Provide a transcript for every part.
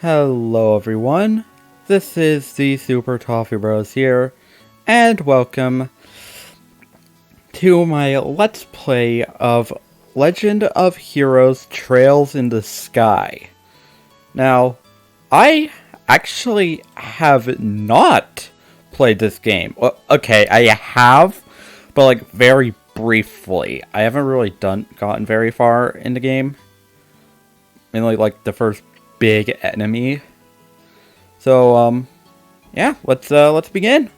Hello everyone, this is the Super Toffee Bros here, and welcome to my Let's Play of Legend of Heroes Trails in the Sky. Now, I actually have not played this game. Well, okay, I have, but like very briefly. I haven't really gotten very far in the game. Mainly like the first big enemy. So, yeah, let's begin.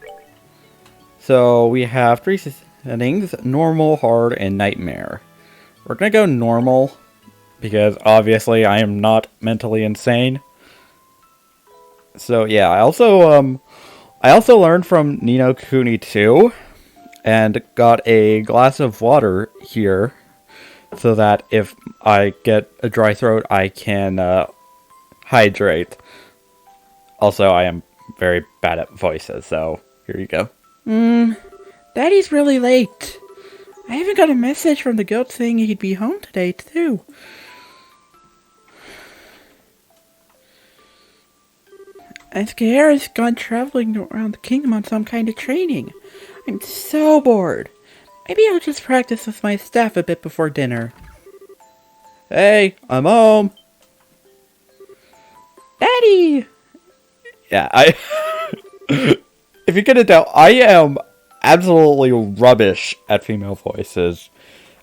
So we have three settings: normal, hard, and nightmare. We're gonna go normal because obviously I am not mentally insane. So yeah, I also learned from Nino Kuni 2 and got a glass of water here so that if I get a dry throat, I can hydrate. Also, I am very bad at voices, so here you go. Daddy's really late. I even got a message from the goat saying he'd be home today, too. And Scare's gone traveling around the kingdom on some kind of training. I'm so bored. Maybe I'll just practice with my staff a bit before dinner. Hey, I'm home. Daddy! Yeah, if you couldn't tell, I am absolutely rubbish at female voices,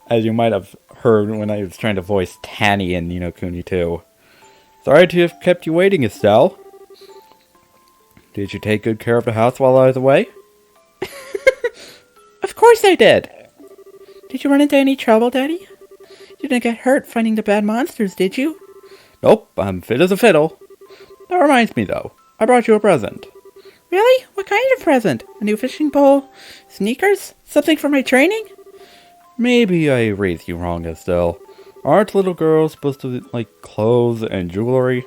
as you might have heard when I was trying to voice Tanny in Ni no Kuni 2. Sorry to have kept you waiting, Estelle. Did you take good care of the house while I was away? Of course I did! Did you run into any trouble, Daddy? You didn't get hurt fighting the bad monsters, did you? Nope, I'm fit as a fiddle. That reminds me, though. I brought you a present. Really? What kind of present? A new fishing pole? Sneakers? Something for my training? Maybe I raised you wrong, Estelle. Aren't little girls supposed to like clothes and jewelry?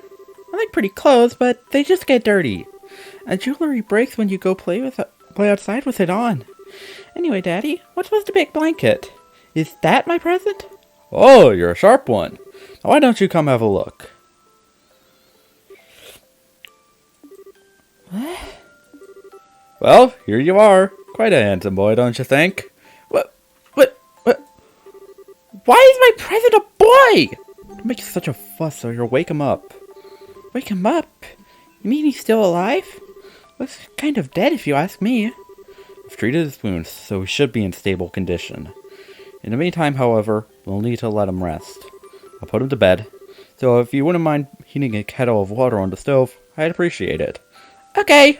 I like pretty clothes, but they just get dirty. And jewelry breaks when you go play outside with it on. Anyway, Daddy, what's with the big blanket? Is that my present? Oh, you're a sharp one. Now why don't you come have a look? What? Well, here you are. Quite a handsome boy, don't you think? What? Why is my present a boy? Don't make such a fuss or you'll wake him up. Wake him up? You mean he's still alive? Looks kind of dead if you ask me. I've treated his wounds, so he should be in stable condition. In the meantime, however, we'll need to let him rest. I'll put him to bed, so if you wouldn't mind heating a kettle of water on the stove, I'd appreciate it. Okay.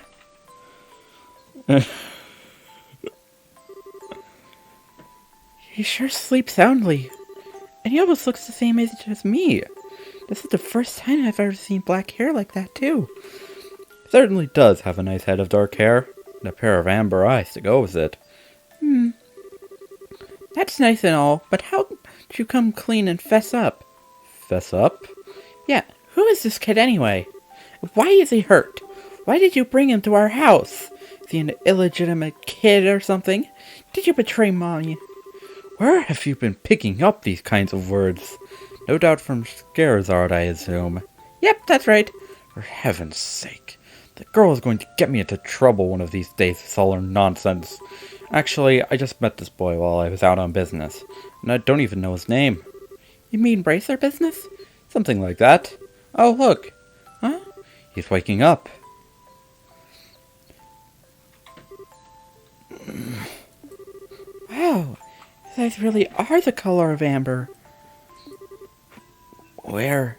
He sure sleeps soundly. And he almost looks the same age as me. This is the first time I've ever seen black hair like that, too. Certainly does have a nice head of dark hair, and a pair of amber eyes to go with it. That's nice and all, but how did you come clean and fess up? Fess up? Yeah, who is this kid anyway? Why is he hurt? Why did you bring him to our house? Is he an illegitimate kid or something? Did you betray Mommy? Where have you been picking up these kinds of words? No doubt from Scarizard, I assume. Yep, that's right. For heaven's sake. The girl is going to get me into trouble one of these days with all her nonsense. Actually, I just met this boy while I was out on business, and I don't even know his name. You mean bracer business? Something like that. Oh, look. Huh? He's waking up. Wow. His eyes really are the color of amber. Where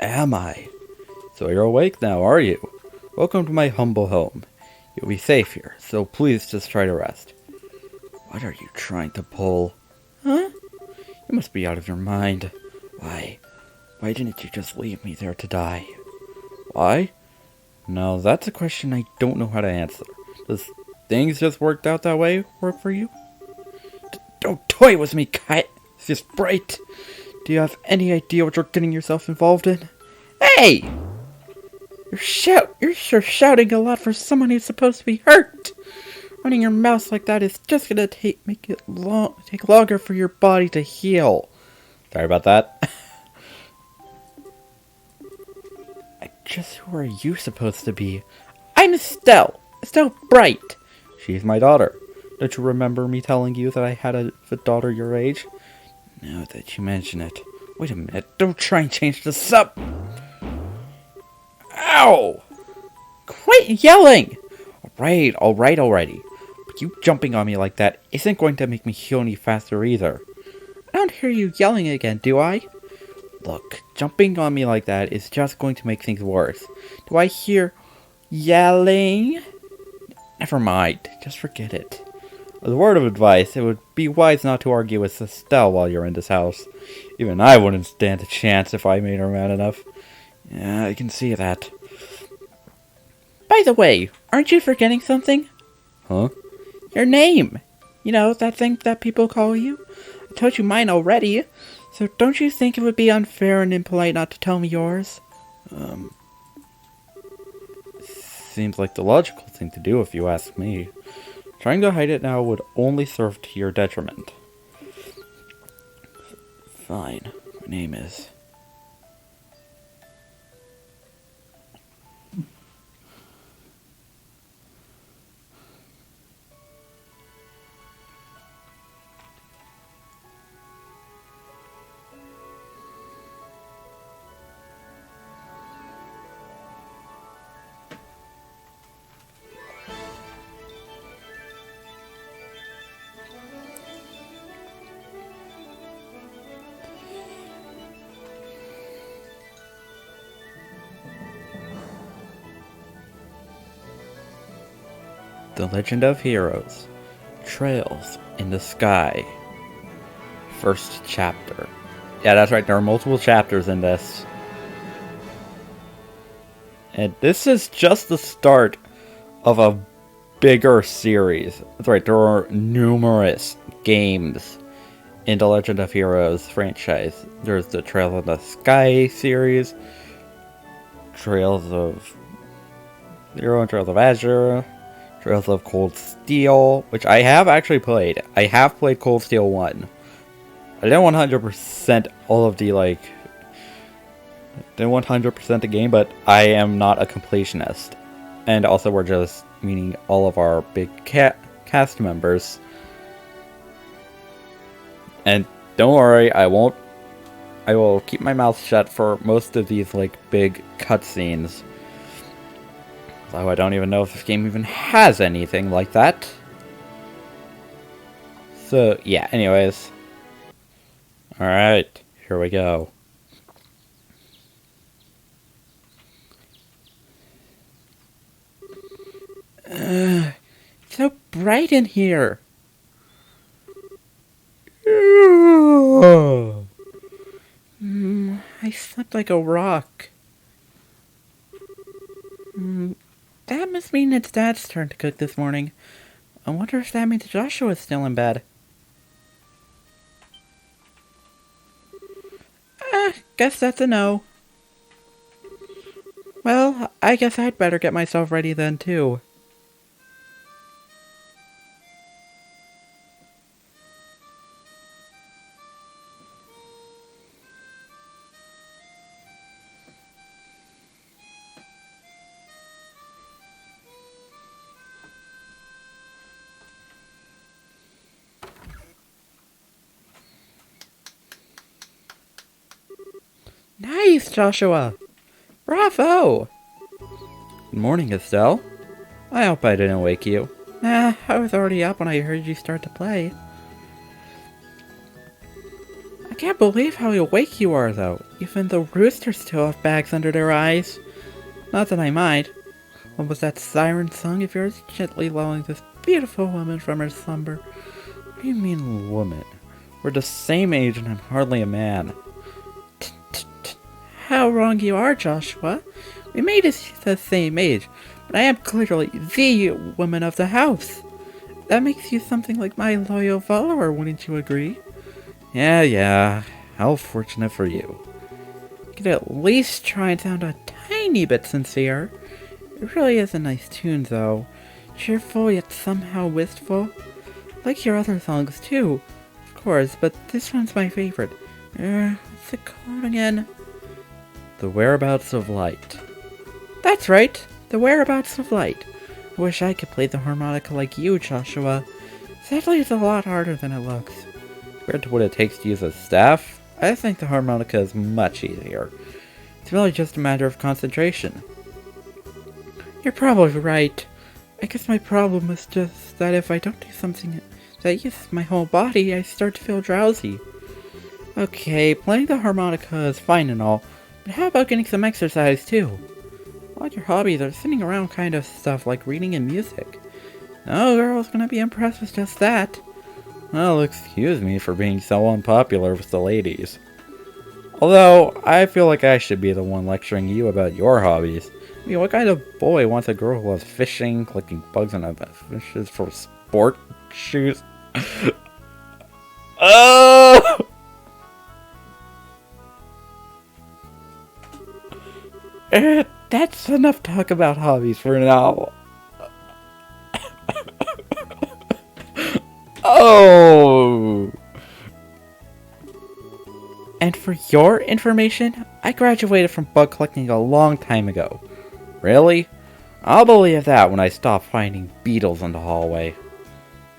am I? So you're awake now, are you? Welcome to my humble home. You'll be safe here, so please just try to rest. What are you trying to pull? Huh? You must be out of your mind. Why didn't you just leave me there to die? Why? Now that's a question I don't know how to answer. Does things just worked out that way work for you? Don't toy with me, cat! It's just bright. Do you have any idea what you're getting yourself involved in? Hey! You're sure shouting a lot for someone who's supposed to be hurt. Running your mouth like that is just gonna take longer for your body to heal. Sorry about that. I just who are you supposed to be? I'm Estelle! Estelle Bright! She's my daughter. Don't you remember me telling you that I had a daughter your age? Now that you mention it. Wait a minute, don't try and change this up! Ow! Quit yelling! Alright already. But you jumping on me like that isn't going to make me heal any faster either. I don't hear you yelling again, do I? Look, jumping on me like that is just going to make things worse. Do I hear yelling? Never mind, just forget it. As a word of advice, it would be wise not to argue with Estelle while you're in this house. Even I wouldn't stand a chance if I made her mad enough. Yeah, I can see that. By the way, aren't you forgetting something? Huh? Your name! You know, that thing that people call you? I told you mine already, so don't you think it would be unfair and impolite not to tell me yours? Seems like the logical thing to do if you ask me. Trying to hide it now would only serve to your detriment. Fine. My name is... The Legend of Heroes. Trails in the Sky. First chapter. Yeah, that's right, there are multiple chapters in this. And this is just the start of a bigger series. That's right, there are numerous games in the Legend of Heroes franchise. There's the Trails in the Sky series, Trails of Zero and Trails of Azure, Trails of Cold Steel, which I have actually played. I have played Cold Steel 1. I didn't 100% all of the, didn't 100% the game, but I am not a completionist. And also we're just meeting all of our big cast members. And don't worry, I will keep my mouth shut for most of these, big cutscenes. Though I don't even know if this game even has anything like that. So, yeah, anyways. Alright, here we go. It's so bright in here. I slept like a rock. That must mean it's Dad's turn to cook this morning. I wonder if that means Joshua's still in bed. Guess that's a no. Well, I guess I'd better get myself ready then, too. Nice, Joshua! Bravo! Good morning, Estelle. I hope I didn't wake you. Nah, I was already up when I heard you start to play. I can't believe how awake you are, though. Even the roosters still have bags under their eyes. Not that I mind. What was that siren song of yours, gently lulling this beautiful woman from her slumber? What do you mean, woman? We're the same age and I'm hardly a man. How wrong you are, Joshua. We may be the same age, but I am clearly the woman of the house. That makes you something like my loyal follower, wouldn't you agree? Yeah. How fortunate for you. You could at least try and sound a tiny bit sincere. It really is a nice tune, though. Cheerful, yet somehow wistful. I like your other songs, too. Of course, but this one's my favorite. What's it called again? The Whereabouts of Light. That's right, the whereabouts of light. I wish I could play the harmonica like you, Joshua. Sadly, it's a lot harder than it looks. Compared to what it takes to use a staff, I think the harmonica is much easier. It's really just a matter of concentration. You're probably right. I guess my problem is just that if I don't do something that uses my whole body, I start to feel drowsy. Okay, playing the harmonica is fine and all, but how about getting some exercise too? All your hobbies are sitting around kind of stuff like reading and music. No girl's gonna be impressed with just that. Well, excuse me for being so unpopular with the ladies. Although, I feel like I should be the one lecturing you about your hobbies. I mean, what kind of boy wants a girl who loves fishing, collecting bugs, and fishes for sport shoes? Oh! That's enough talk about hobbies for now. Oh! And for your information, I graduated from bug collecting a long time ago. Really? I'll believe that when I stop finding beetles in the hallway.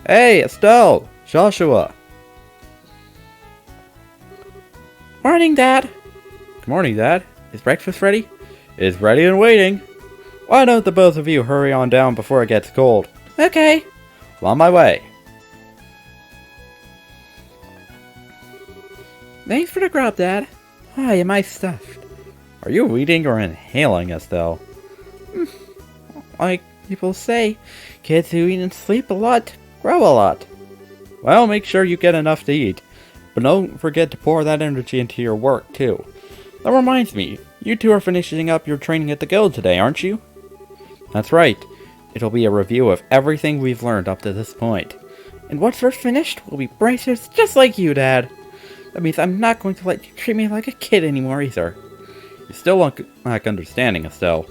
Hey, Estelle! Joshua! Morning, Dad! Good morning, Dad. Is breakfast ready? It's ready and waiting. Why don't the both of you hurry on down before it gets cold? Okay. Well, on my way. Thanks for the grub, Dad. Why am I stuffed? Are you eating or inhaling, Estelle? Like people say, kids who eat and sleep a lot grow a lot. Well, make sure you get enough to eat. But don't forget to pour that energy into your work, too. That reminds me, you two are finishing up your training at the guild today, aren't you? That's right. It'll be a review of everything we've learned up to this point. And once we're finished, we'll be bracers just like you, Dad. That means I'm not going to let you treat me like a kid anymore either. You still lack understanding, Estelle.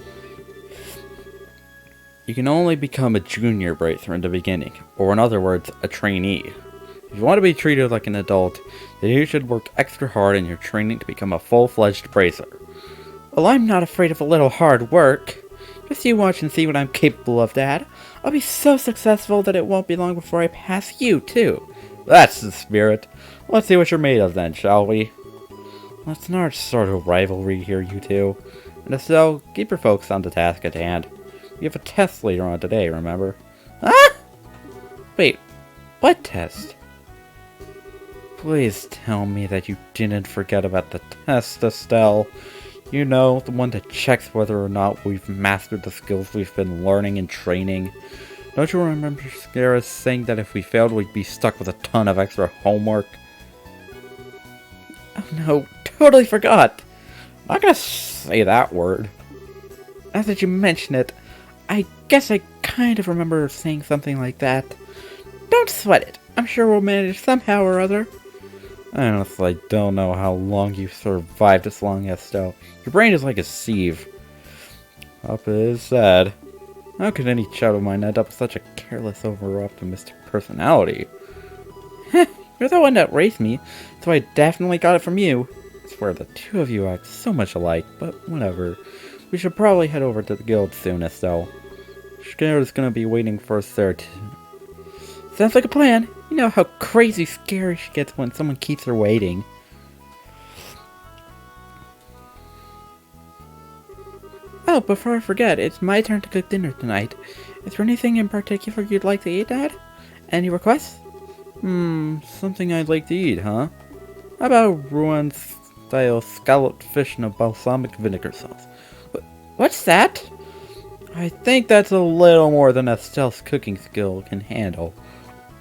You can only become a junior bracer in the beginning, or in other words, a trainee. If you want to be treated like an adult, then you should work extra hard in your training to become a full-fledged bracer. Well, I'm not afraid of a little hard work. Just you watch and see what I'm capable of, Dad. I'll be so successful that it won't be long before I pass you, too. That's the spirit. Let's see what you're made of then, shall we? Let's not start a rivalry here, you two. And Estelle, keep your focus on the task at hand. We have a test later on today, remember? Ah! Wait, what test? Please tell me that you didn't forget about the test, Estelle. You know, the one that checks whether or not we've mastered the skills we've been learning and training. Don't you remember Scarus saying that if we failed, we'd be stuck with a ton of extra homework? Oh no, totally forgot. I'm not gonna say that word. Now that you mention it, I guess I kind of remember saying something like that. Don't sweat it. I'm sure we'll manage somehow or other. I honestly don't know how long you've survived this long, Estelle. Your brain is like a sieve. Up is sad. How could any child of mine end up with such a careless, over-optimistic personality? You're the one that raised me, so I definitely got it from you. I swear the two of you act so much alike, but whatever. We should probably head over to the guild soon, Estelle. Scared is gonna be waiting for us there too. Sounds like a plan. You know how crazy scary she gets when someone keeps her waiting. Oh, before I forget, it's my turn to cook dinner tonight. Is there anything in particular you'd like to eat, Dad? Any requests? Something I'd like to eat, huh? How about Rouen-style scalloped fish in a balsamic vinegar sauce? What's that? I think that's a little more than Estelle's cooking skill can handle.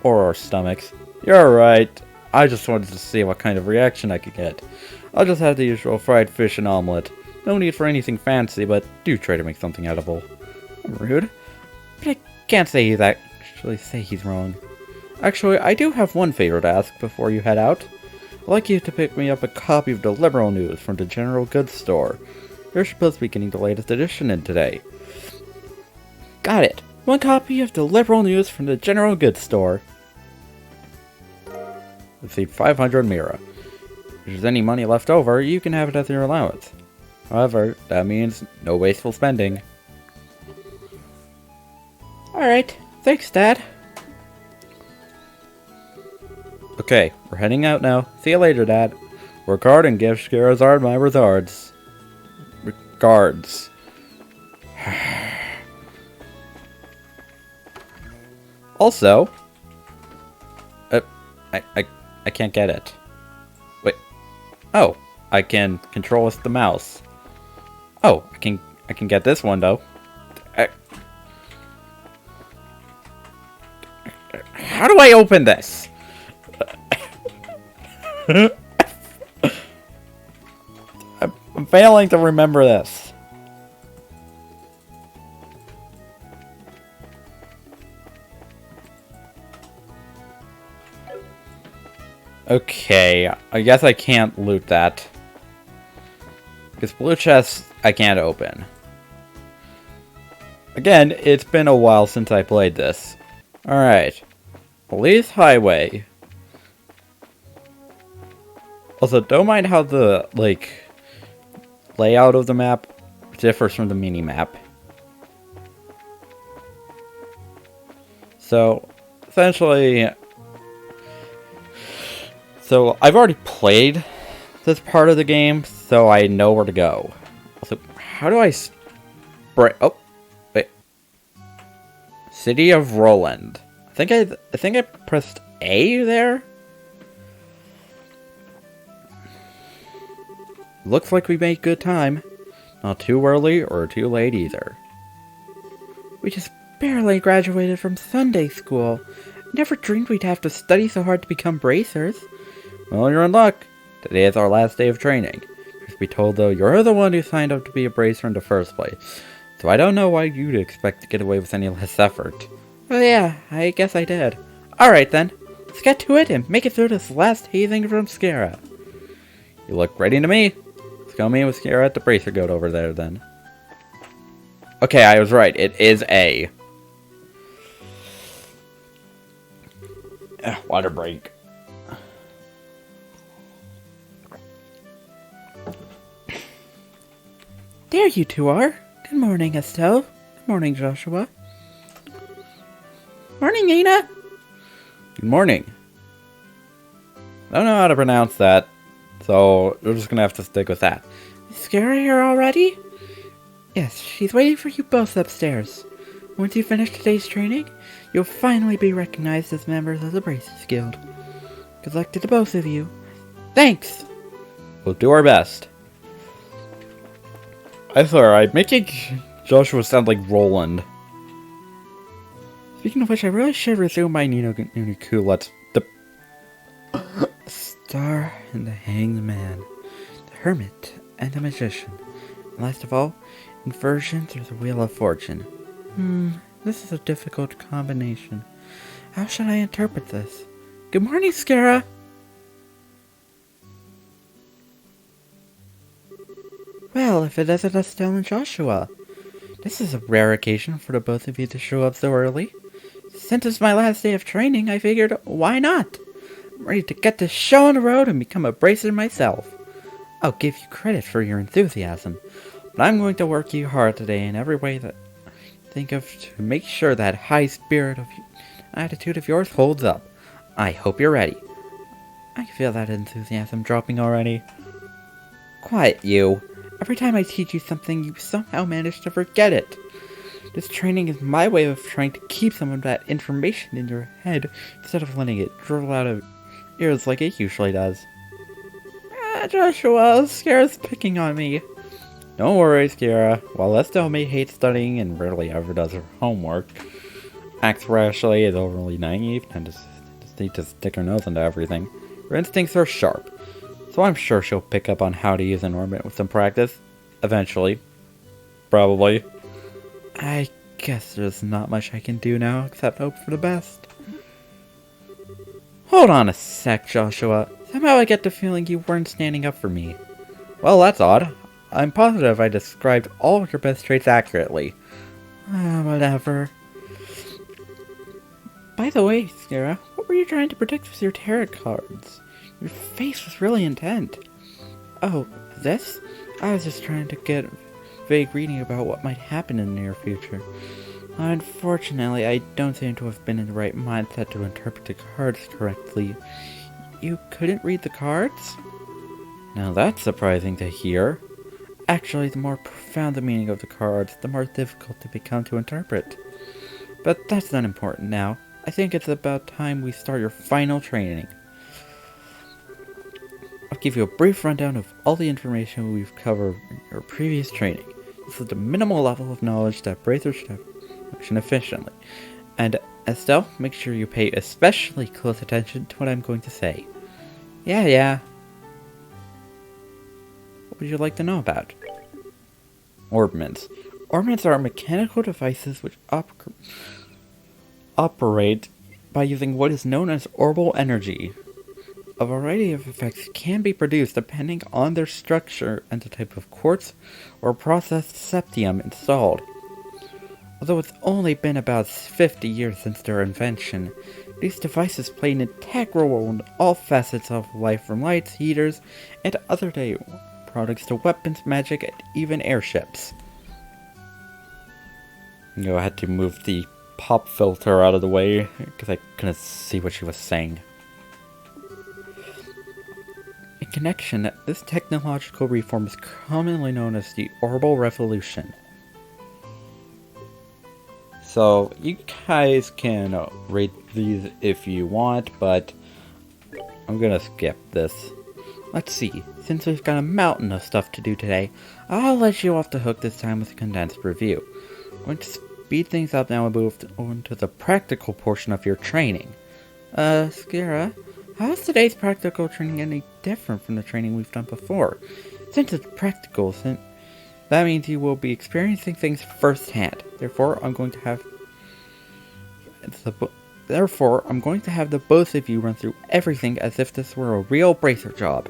Or our stomachs. You're right. I just wanted to see what kind of reaction I could get. I'll just have the usual fried fish and omelet. No need for anything fancy, but do try to make something edible. I'm rude. But I can't say he's wrong. Actually, I do have one favor to ask before you head out. I'd like you to pick me up a copy of the Liberal News from the General Goods Store. You're supposed to be getting the latest edition in today. Got it. One copy of the Liberal News from the General Goods Store. Receive 500 Mira. If there's any money left over, you can have it as your allowance. However, that means no wasteful spending. Alright, thanks, Dad. Okay, we're heading out now. See you later, Dad. Work hard and give Scarazard my regards. Regards. Also, I can't get it. Wait. Oh, I can control with the mouse. Oh, I can get this one though. How do I open this? I'm failing to remember this. Okay, I guess I can't loot that. Because blue chests, I can't open. Again, it's been a while since I played this. Alright. Police Highway. Also, don't mind how the, layout of the map differs from the mini-map. So, essentially... So, I've already played this part of the game, so I know where to go. Also, how do I spray... Oh, wait. City of Roland. I think I pressed A there? Looks like we made good time. Not too early or too late either. We just barely graduated from Sunday school. Never dreamed we'd have to study so hard to become bracers. Well, you're in luck. Today is our last day of training. Truth be told, though, you're the one who signed up to be a bracer in the first place. So I don't know why you'd expect to get away with any less effort. Oh yeah, I guess I did. Alright then, let's get to it and make it through this last hazing from Scara. You look ready to me. Let's go meet with Scara at the bracer goat over there then. Okay, I was right. It is A. Water break. There you two are. Good morning, Estelle. Good morning, Joshua. Morning, Nina. Good morning. I don't know how to pronounce that, so we're just gonna have to stick with that. Is Scara here already? Yes, she's waiting for you both upstairs. Once you finish today's training, you'll finally be recognized as members of the Bracers Guild. Good luck to the both of you. Thanks! We'll do our best. That's alright, making Joshua sound like Roland. Speaking of which, I really should resume my Nunu-ku Let's... The Star and the Hanged Man, the Hermit and the Magician, and last of all, Inversion through the Wheel of Fortune. This is a difficult combination. How should I interpret this? Good morning, Scara! Well, if it isn't Estelle and Joshua. This is a rare occasion for the both of you to show up so early. Since it's my last day of training, I figured, why not? I'm ready to get this show on the road and become a bracer myself. I'll give you credit for your enthusiasm, but I'm going to work you hard today in every way that I think of to make sure that high spirit of attitude of yours holds up. I hope you're ready. I can feel that enthusiasm dropping already. Quiet, you. Every time I teach you something, you somehow manage to forget it. This training is my way of trying to keep some of that information in your head instead of letting it dribble out of your ears like it usually does. Joshua, Scara's picking on me. Don't worry, Scara. While Estelle may hate studying and rarely ever does her homework, acts rashly, is overly naive, and just needs to stick her nose into everything, her instincts are sharp. So I'm sure she'll pick up on how to use an orbit with some practice. Eventually. Probably. I guess there's not much I can do now except hope for the best. Hold on a sec, Joshua. Somehow I get the feeling you weren't standing up for me. Well, that's odd. I'm positive I described all of your best traits accurately. Whatever. By the way, Scara, what were you trying to predict with your tarot cards? Your face was really intent. Oh, this? I was just trying to get vague reading about what might happen in the near future. Unfortunately, I don't seem to have been in the right mindset to interpret the cards correctly. You couldn't read the cards? Now that's surprising to hear. Actually, the more profound the meaning of the cards, the more difficult they become to interpret. But that's not important now. I think it's about time we start your final training. I'll give you a brief rundown of all the information we've covered in your previous training. This is the minimal level of knowledge that bracers should function efficiently. And Estelle, make sure you pay especially close attention to what I'm going to say. Yeah. What would you like to know about? Orbments. Orbments are mechanical devices which operate by using what is known as orbital energy. A variety of effects can be produced depending on their structure and the type of quartz or processed septium installed. Although it's only been about 50 years since their invention, these devices play an integral role in all facets of life, from lights, heaters, and other day products to weapons, magic, and even airships. I had to move the pop filter out of the way because I couldn't see what she was saying. In connection, this technological reform is commonly known as the Orbital Revolution. So, you guys can read these if you want, but I'm gonna skip this. Let's see, since we've got a mountain of stuff to do today, I'll let you off the hook this time with a condensed review. I'm going to speed things up now and move on to the practical portion of your training. Skira, how is today's practical training any different from the training we've done before? Since it's practical, that means you will be experiencing things firsthand. Therefore, I'm going to have the both of you run through everything as if this were a real bracer job.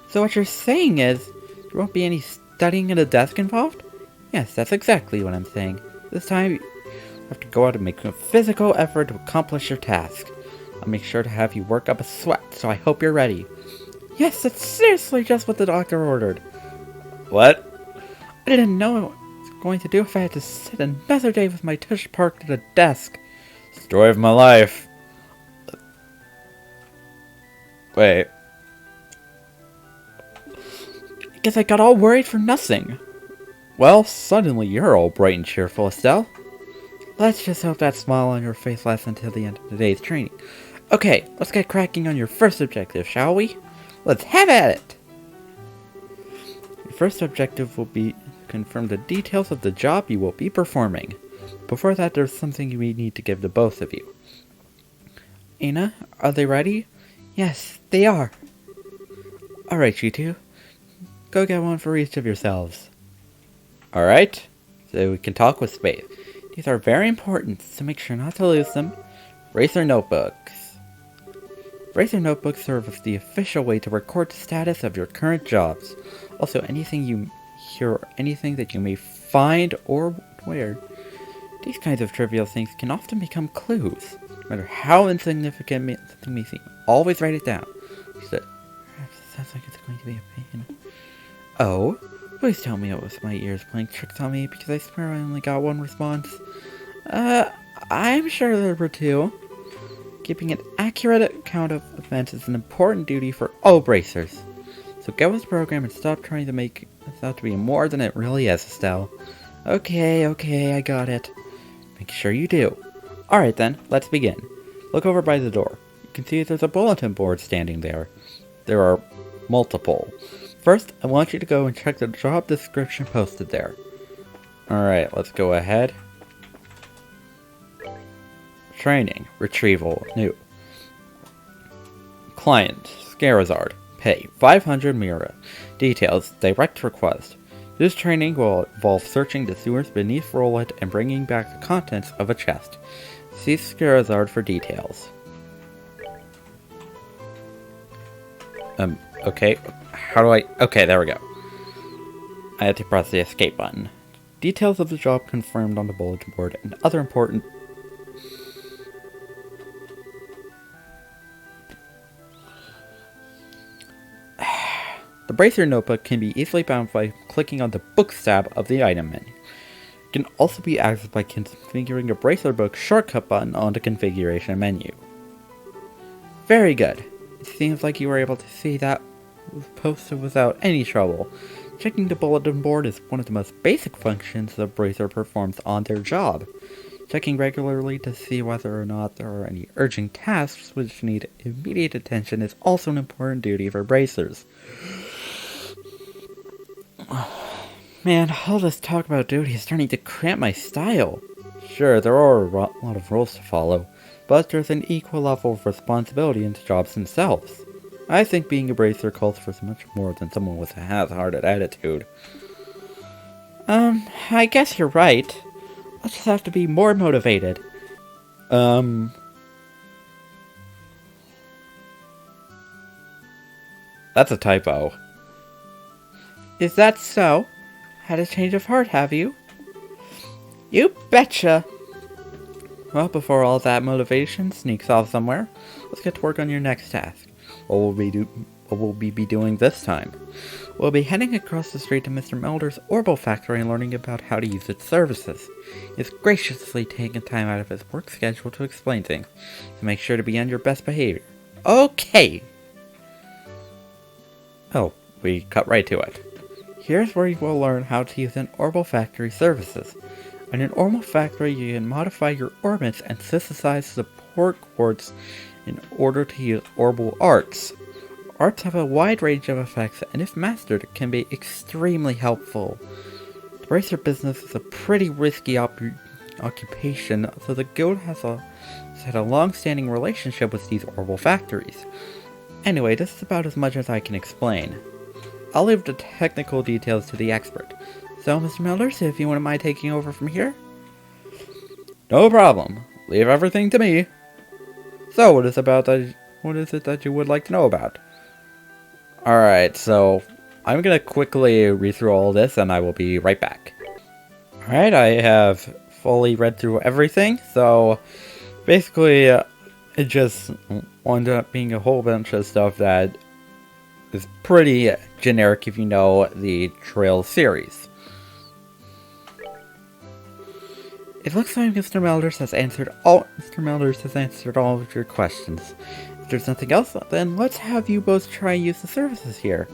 So what you're saying is, there won't be any studying at a desk involved? Yes, that's exactly what I'm saying. This time, you have to go out and make a physical effort to accomplish your task. I'll make sure to have you work up a sweat, so I hope you're ready. Yes, that's seriously just what the doctor ordered. What? I didn't know what I was going to do if I had to sit another day with my tush parked at a desk. Story of my life. Wait. I guess I got all worried for nothing. Well, suddenly you're all bright and cheerful, Estelle. Let's just hope that smile on your face lasts until the end of today's training. Okay, let's get cracking on your first objective, shall we? Let's have at it! Your first objective will be to confirm the details of the job you will be performing. Before that, there's something we need to give to both of you. Anna, are they ready? Yes, they are. Alright, you two. Go get one for each of yourselves. Alright, so we can talk with space. These are very important, so make sure not to lose them. Bracer notebooks. Bracer notebooks serve as the official way to record the status of your current jobs. Also, anything you hear or anything that you may find or wear. These kinds of trivial things can often become clues. No matter how insignificant something may seem, always write it down. So, perhaps it sounds like it's going to be a pain. Oh? Please tell me it was my ears playing tricks on me, because I swear I only got one response. I'm sure there were two. Keeping an accurate account of events is an important duty for all bracers. So get with the program and stop trying to make this out to be more than it really is, Estelle. Okay, I got it. Make sure you do. Alright then, let's begin. Look over by the door. You can see there's a bulletin board standing there. There are multiple. First, I want you to go and check the job description posted there. Alright, let's go ahead. Training. Retrieval. New. Client. Scarazard. Pay. 500 Mira. Details. Direct request. This training will involve searching the sewers beneath Roulette and bringing back the contents of a chest. See Scarazard for details. Okay. How do I... Okay, there we go. I had to press the escape button. Details of the job confirmed on the bulletin board and other important... The Bracer notebook can be easily bound by clicking on the Books tab of the item menu. It can also be accessed by configuring the Bracer book shortcut button on the configuration menu. Very good. It seems like you were able to see that was posted without any trouble. Checking the bulletin board is one of the most basic functions the Bracer performs on their job. Checking regularly to see whether or not there are any urgent tasks which need immediate attention is also an important duty for Bracers. Man, all this talk about duty is starting to cramp my style. Sure, there are a lot of rules to follow, but there's an equal level of responsibility in the jobs themselves. I think being a Bracer calls for so much more than someone with a half-hearted attitude. I guess you're right. I'll just have to be more motivated. That's a typo. Is that so? Had a change of heart, have you? You betcha! Well, before all that motivation sneaks off somewhere, let's get to work on your next task. What will we be doing this time? We'll be heading across the street to Mr. Melder's Orbital Factory and learning about how to use its services. He's graciously taken time out of his work schedule to explain things, so make sure to be on your best behavior. Okay! Oh, we cut right to it. Here's where you will learn how to use an Orbital Factory services. In an Orbital Factory, you can modify your orbits and synthesize support quartz in order to use orbital arts. Arts have a wide range of effects, and if mastered, can be extremely helpful. The Bracer business is a pretty risky occupation, so the guild has had a long-standing relationship with these orbital factories. Anyway, this is about as much as I can explain. I'll leave the technical details to the expert. So, Mr. Milders, if you wouldn't mind taking over from here? No problem. Leave everything to me. So, what is it that you would like to know about? Alright, so I'm gonna quickly read through all this and I will be right back. Alright, I have fully read through everything, so basically it just wound up being a whole bunch of stuff that is pretty generic if you know the Trail series. It looks like Mr. Melders has answered all of your questions. If there's nothing else, then let's have you both try and use the services here.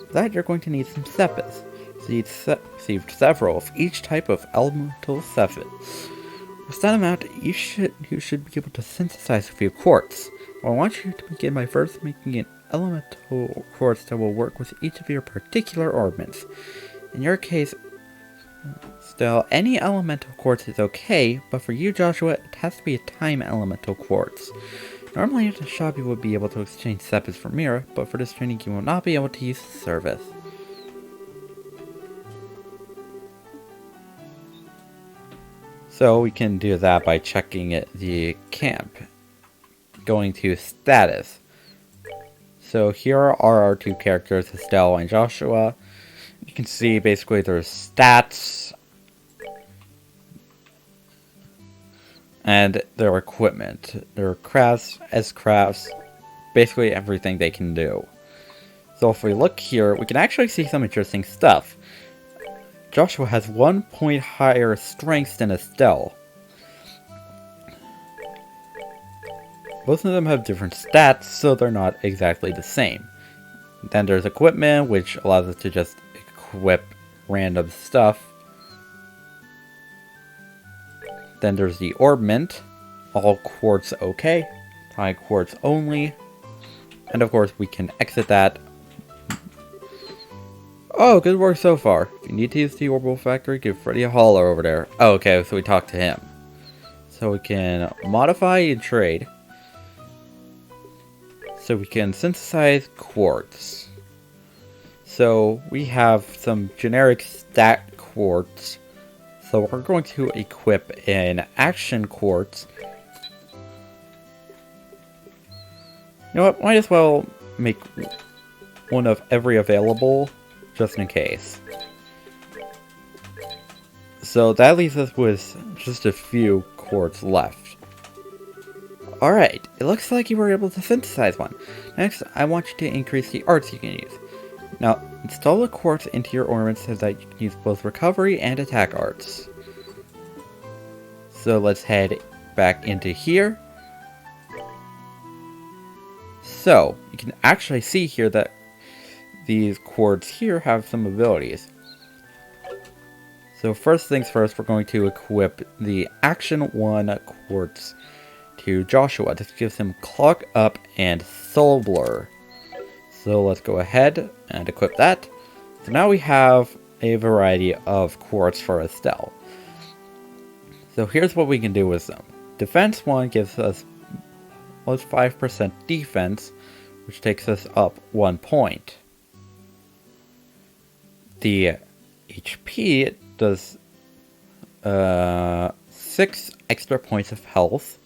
For that, you're going to need some sepets. Received several of each type of elemental sepet. With that amount, you should be able to synthesize a few quartz. I want you to begin by first making an elemental quartz that will work with each of your particular orbits. In your case, still, any elemental quartz is okay, but for you, Joshua, it has to be a time elemental quartz. Normally at the shop you would be able to exchange sepets for Mira, but for this training you will not be able to use the service. So we can do that by checking the camp. Going to status. So here are our two characters, Estelle and Joshua. You can see basically their stats and their equipment, their crafts, S-crafts, basically everything they can do. So if we look here, we can actually see some interesting stuff. Joshua has 1 point higher strength than Estelle. Both of them have different stats, so they're not exactly the same. Then there's equipment, which allows us to just equip random stuff. Then there's the orbment, all quartz okay, high quartz only. And of course we can exit that. Oh, good work so far. If you need to use the orbital factory, give Freddy a holler over there. Oh, okay, so we talked to him. So we can modify and trade. So we can synthesize quartz. So we have some generic stat quartz. So we're going to equip an action quartz. You know what, might as well make one of every available, just in case. So that leaves us with just a few quartz left. Alright, it looks like you were able to synthesize one. Next, I want you to increase the arts you can use. Now, install the quartz into your ornaments so that you can use both recovery and attack arts. So let's head back into here. So, you can actually see here that these quartz here have some abilities. So first things first, we're going to equip the Action 1 quartz to Joshua. This gives him Clog Up and Soul Blur. So let's go ahead and equip that. So now we have a variety of quartz for Estelle. So here's what we can do with them. Defense 1 gives us plus 5% defense, which takes us up 1 point. The HP does 6 extra points of health,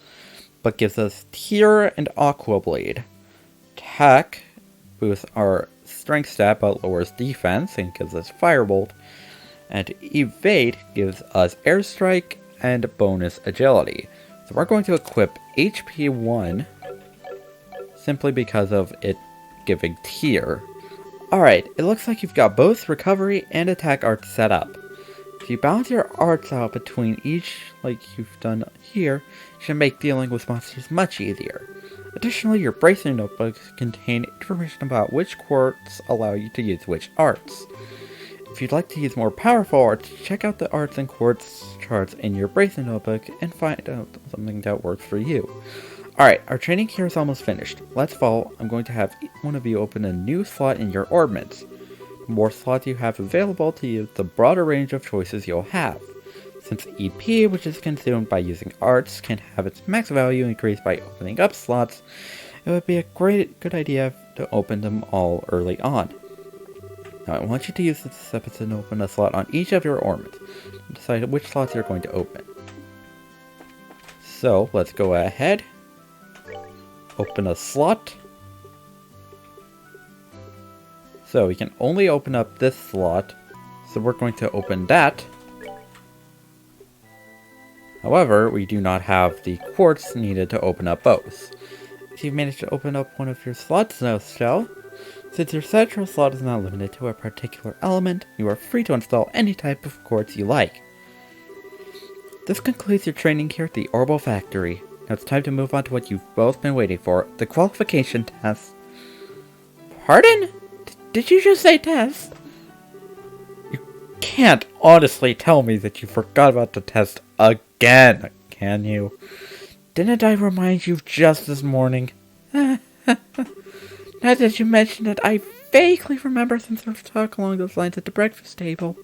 but gives us Tear and Aqua Blade. Attack boosts our strength stat but lowers defense and gives us Firebolt. And Evade gives us Airstrike and bonus agility. So we're going to equip HP 1 simply because of it giving Tear. Alright, it looks like you've got both recovery and attack arts set up. If you balance your arts out between each, like you've done here, it should make dealing with monsters much easier. Additionally, your bracing notebooks contain information about which quartz allow you to use which arts. If you'd like to use more powerful arts, check out the arts and quartz charts in your bracing notebook and find out something that works for you. Alright, our training here is almost finished. Let's fall. I'm going to have one of you open a new slot in your ornaments. The more slots you have available to use, the broader range of choices you'll have. Since EP, which is consumed by using arts, can have its max value increased by opening up slots, it would be a good idea to open them all early on. Now I want you to use this episode to open a slot on each of your ornaments and decide which slots you're going to open. So let's go ahead. Open a slot. So we can only open up this slot, so we're going to open that. However, we do not have the quartz needed to open up both. If you've managed to open up one of your slots now, Estelle, since your central slot is not limited to a particular element, you are free to install any type of quartz you like. This concludes your training here at the Orbital Factory. Now it's time to move on to what you've both been waiting for, the qualification test. Pardon? Did you just say test? You can't honestly tell me that you forgot about the test again, can you? Didn't I remind you just this morning? Now that you mention it, I vaguely remember some sort of talk along those lines at the breakfast table.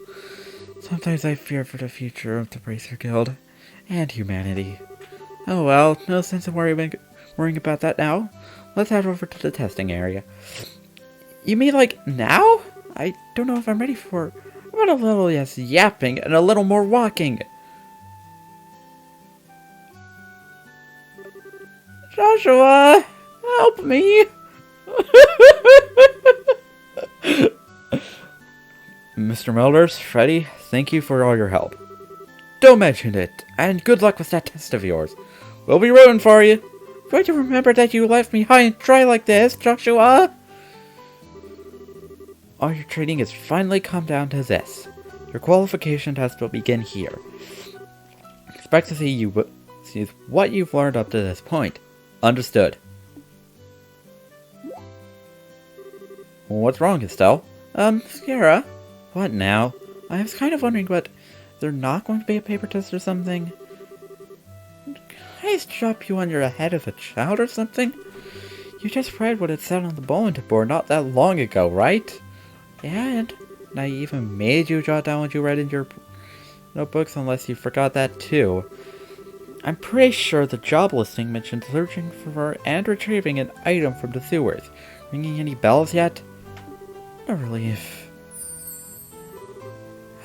Sometimes I fear for the future of the Bracer Guild and humanity. Oh well, no sense in worrying about that now. Let's head over to the testing area. You mean like now? I don't know if I'm ready for... How about a little less yapping and a little more walking? Joshua, help me! Mr. Melders, Freddy, thank you for all your help. Don't mention it, and good luck with that test of yours. We'll be rooting for you. Try to remember that you left me high and dry like this, Joshua. All your training has finally come down to this. Your qualification test will begin here. Expect to see what you've learned up to this point. Understood. What's wrong, Estelle? Sierra? What now? I was kind of wondering, but they're not going to be a paper test or something? Did I drop you on your head as a child or something? You just read what it said on the bulletin board not that long ago, right? And I even made you jot down what you read in your notebooks, unless you forgot that too. I'm pretty sure the job listing mentioned searching for and retrieving an item from the sewers. Ringing any bells yet? Not really, if...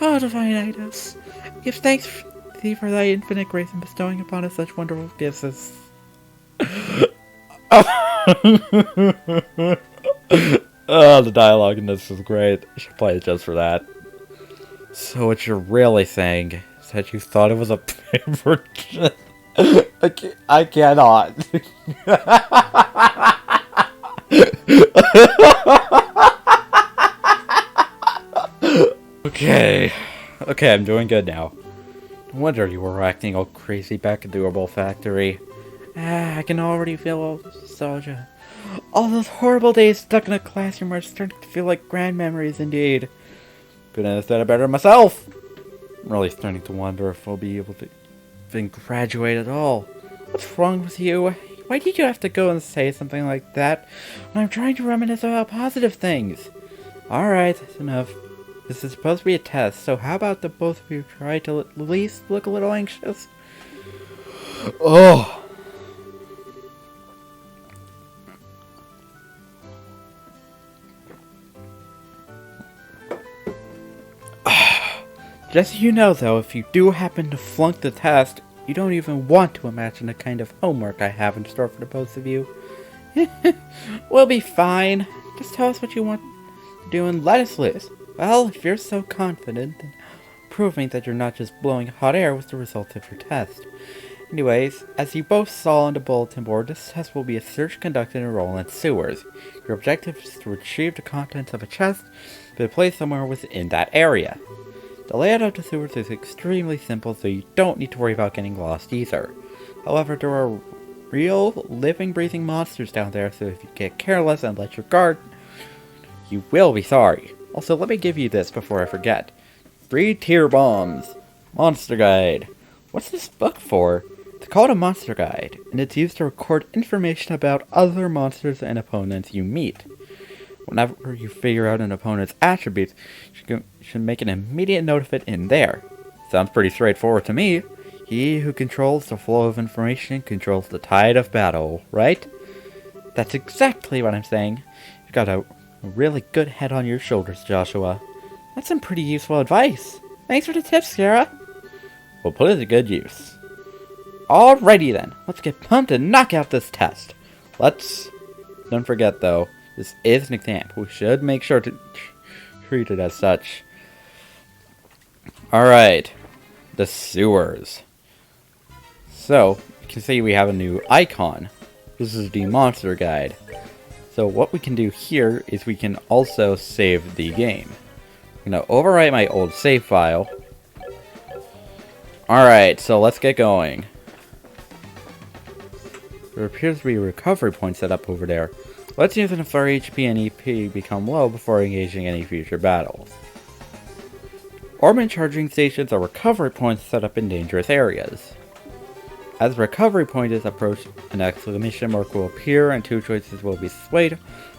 Oh, divine items. Give thanks thee for thy infinite grace in bestowing upon us such wonderful gifts as... Oh, the dialogue in this is great. I should play it just for that. So what you're really saying is that you thought it was a paper... I cannot. Okay, I'm doing good now. No wonder you were acting all crazy back at the Orbital Factory. I can already feel all the nostalgia. All those horrible days stuck in a classroom are starting to feel like grand memories indeed. Couldn't have said it better myself. I'm really starting to wonder if I'll be able to even graduate at all. What's wrong with you? Why did you have to go and say something like that when I'm trying to reminisce about positive things? Alright, that's enough. This is supposed to be a test, so how about the both of you try to at least look a little anxious? Oh! Just so you know though, if you do happen to flunk the test, you don't even want to imagine the kind of homework I have in store for the both of you. We'll be fine. Just tell us what you want to do and let us loose. Well, if you're so confident, then proving that you're not just blowing hot air was the result of your test. Anyways, as you both saw on the bulletin board, this test will be a search conducted in Roland sewers. Your objective is to retrieve the contents of a chest to be placed somewhere within that area. The layout of the sewers is extremely simple, so you don't need to worry about getting lost either. However, there are real, living, breathing monsters down there, so if you get careless and let your guard, you will be sorry. Also, let me give you this before I forget. 3 tier bombs. Monster Guide. What's this book for? It's called a Monster Guide, and it's used to record information about other monsters and opponents you meet. Whenever you figure out an opponent's attributes, you should make an immediate note of it in there. Sounds pretty straightforward to me. He who controls the flow of information controls the tide of battle, right? That's exactly what I'm saying. You've got a really good head on your shoulders, Joshua. That's some pretty useful advice. Thanks for the tips, Sarah. We'll put it to good use. Alrighty then, let's get pumped and knock out this test. Don't forget though, this is an exam. We should make sure to treat it as such. Alright, the sewers. So, you can see we have a new icon. This is the Monster Guide. So what we can do here is we can also save the game. I'm going to overwrite my old save file. Alright, so let's get going. There appears to be a recovery point set up over there. Let's use it if our HP and EP become low before engaging any future battles. Orbital charging stations are recovery points set up in dangerous areas. As the recovery point is approached, an exclamation mark will appear and 2 choices will be displayed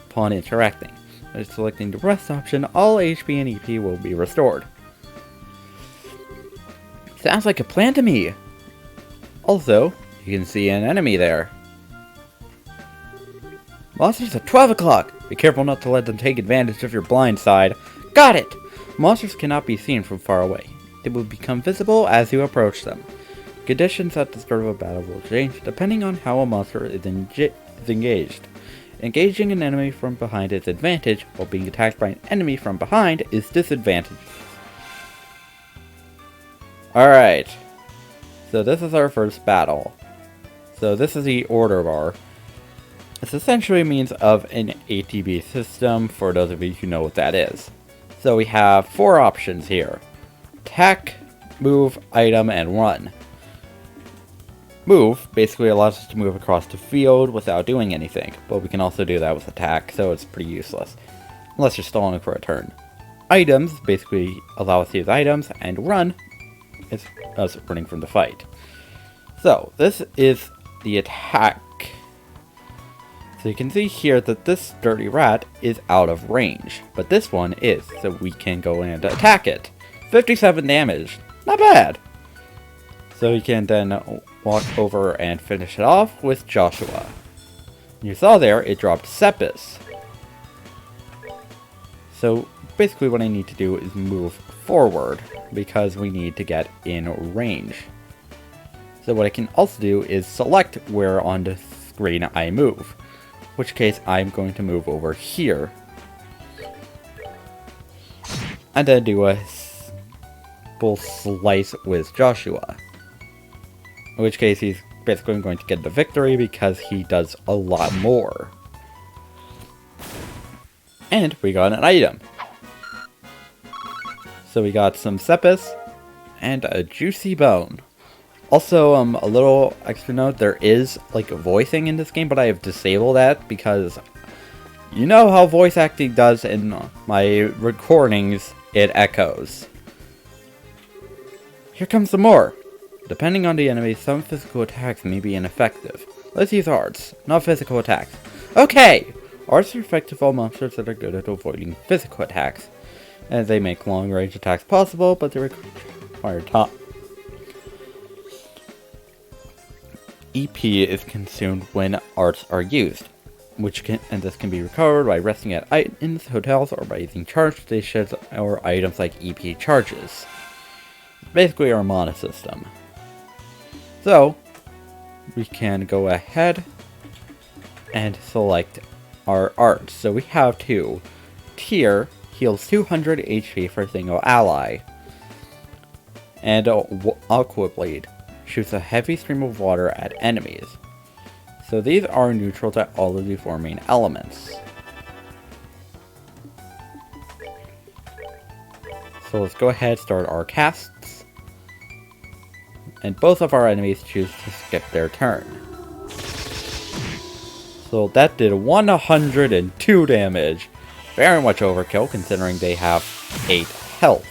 upon interacting. By selecting the rest option, all HP and EP will be restored. Sounds like a plan to me! Also, you can see an enemy there. Monsters at 12 o'clock! Be careful not to let them take advantage of your blind side. Got it! Monsters cannot be seen from far away. They will become visible as you approach them. Conditions at the start of a battle will change depending on how a monster is engaged. Engaging an enemy from behind is advantage, while being attacked by an enemy from behind is disadvantage. Alright, so this is our first battle. So this is the order bar. This essentially means of an ATB system, for those of you who know what that is. So we have 4 options here. Attack, move, item, and run. Move basically allows us to move across the field without doing anything, but we can also do that with attack, so it's pretty useless. Unless you're stalling for a turn. Items basically allow us to use items, and run is us running from the fight. So, this is the attack. So you can see here that this dirty rat is out of range, but this one is, so we can go and attack it. 57 damage, not bad! So you can then walk over and finish it off with Joshua. You saw there, it dropped Sepis. So basically what I need to do is move forward, because we need to get in range. So what I can also do is select where on the screen I move. In which case I'm going to move over here. And then do a full slice with Joshua. In which case he's basically going to get the victory because he does a lot more. And we got an item. So we got some Sepis And a juicy bone. Also, a little extra note, there is, like, voicing in this game, but I have disabled that because you know how voice acting does in my recordings, it echoes. Here comes some more. Depending on the enemy, some physical attacks may be ineffective. Let's use arts, not physical attacks. Okay! Arts are effective on monsters that are good at avoiding physical attacks, as they make long-range attacks possible, but they require time. EP is consumed when arts are used, and this can be recovered by resting at inns, hotels, or by using charge stations or items like EP charges. Basically our mana system. So, we can go ahead and select our arts. So we have two. Tier heals 200 HP for a single ally. And Aqua Blade shoots a heavy stream of water at enemies. So these are neutral to all of the four main elements. So let's go ahead and start our casts. And both of our enemies choose to skip their turn. So that did 102 damage. Very much overkill considering they have 8 health.